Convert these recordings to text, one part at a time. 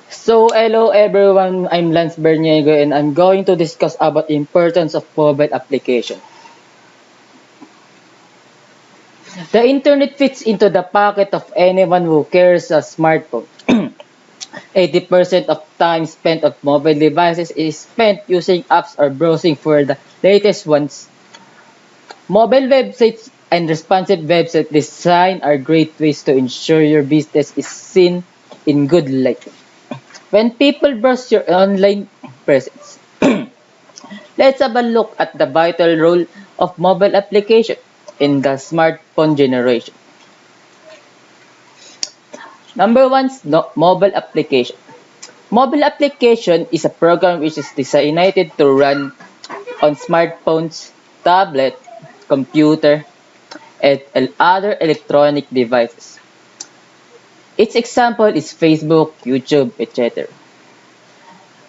So hello everyone, I'm Barniego and I'm going to discuss about the importance of mobile application. The internet fits into the pocket of anyone who carries a smartphone. 80% of time spent on mobile devices is spent using apps or browsing for the latest ones. Mobile websites and responsive website design are great ways to ensure your business is seen in good light. When people browse your online presence, let's have a look at the vital role of mobile application in the smartphone generation. Number one, mobile application. Mobile application is a program which is designed to run on smartphones, tablet, computer, and other electronic devices. Its example is Facebook, YouTube, etc.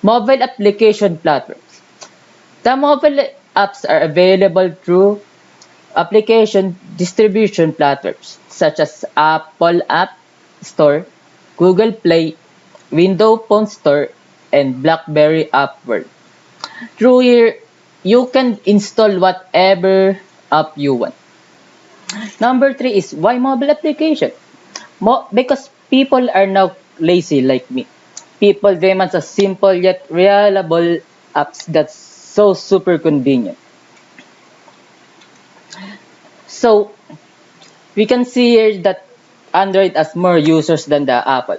Mobile application platforms. The mobile apps are available through application distribution platforms such as Apple App Store, Google Play, Windows Phone Store, and BlackBerry App World. Through here, you can install whatever app you want. Number three is why mobile application? Because people are now lazy like me. People demand a simple yet reliable apps that's so super convenient. So we can see here that Android has more users than the Apple.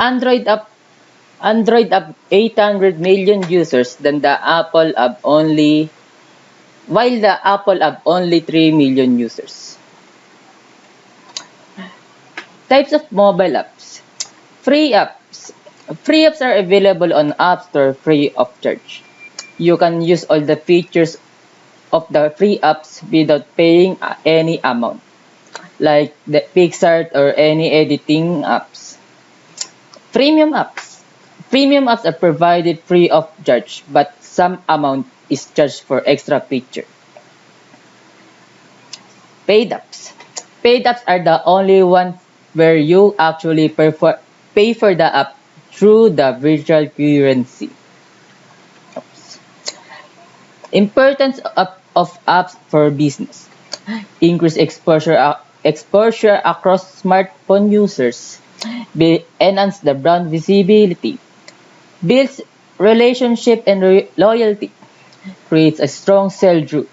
Android up Android have 800 million users than the Apple have only while the Apple have only 3 million users. Types of mobile apps. Free apps. Free apps are available on App Store free of charge. You can use all the features of the free apps without paying any amount, like the Pixart or any editing apps. Premium apps. Premium apps are provided free of charge, but some amount is charged for extra feature. Paid apps. Paid apps are the only ones where you actually pay for the app through the virtual currency. Importance of apps for business. Increase exposure across smartphone users. Enhance the brand visibility. Builds relationship and loyalty. Creates a strong sell-through.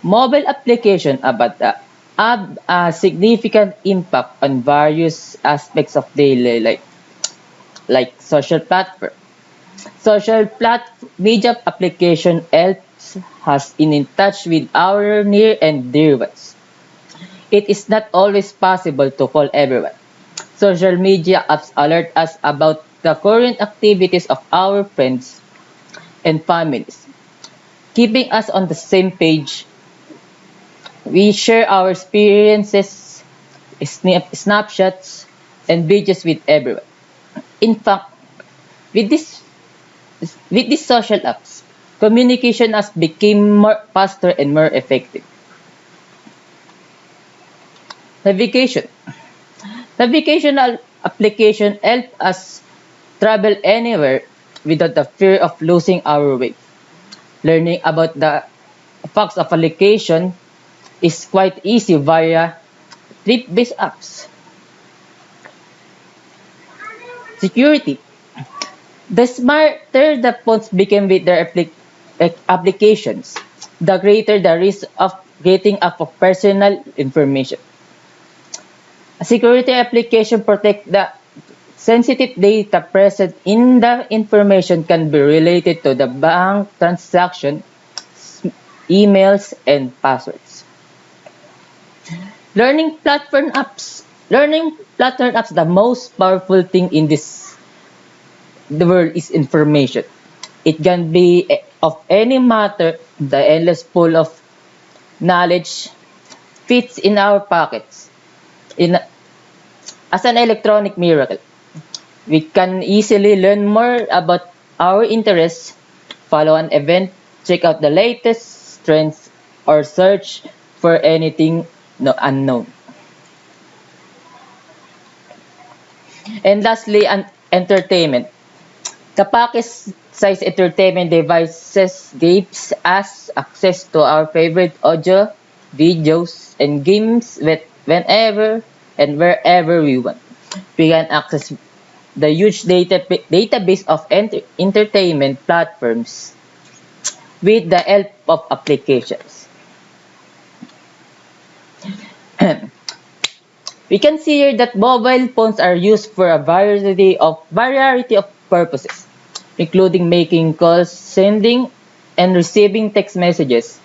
Mobile application have a significant impact on various aspects of daily life, like social platform. Media application helps us in touch with our near and dear ones. It is not always possible to call everyone. Social media apps alert us about the current activities of our friends and families, keeping us on the same page. We share our experiences, snapshots, and videos with everyone. In fact, with this with these social apps, communication has become more faster and more effective. Navigation. Navigational application help us travel anywhere without the fear of losing our way. Learning about the facts of a location is quite easy via trip-based apps. Security. The smarter the phones became with their applications, the greater the risk of getting up of personal information. A security application protect the sensitive data present in the information can be related to the bank transaction, emails, and passwords. Learning platform apps, the most powerful thing in the world is information. It can be of any matter. The endless pool of knowledge fits in our pockets. As an electronic miracle, we can easily learn more about our interests, follow an event, check out the latest trends, or search for anything unknown. And lastly, entertainment. The package-sized entertainment devices gives us access to our favorite audio, videos, and games whenever and wherever we want. We can access the huge database of entertainment platforms with the help of applications. We can see here that mobile phones are used for a variety of purposes, including making calls, sending and receiving text messages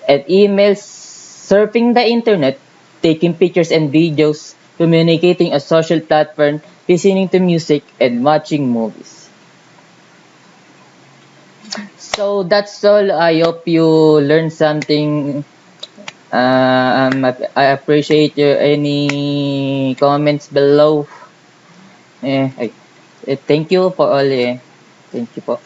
and emails, surfing the internet, taking pictures and videos, communicating a social platform, listening to music, and watching movies. So that's all. I hope you learned something. I appreciate your any comments below. Thank you for all. Thank you po.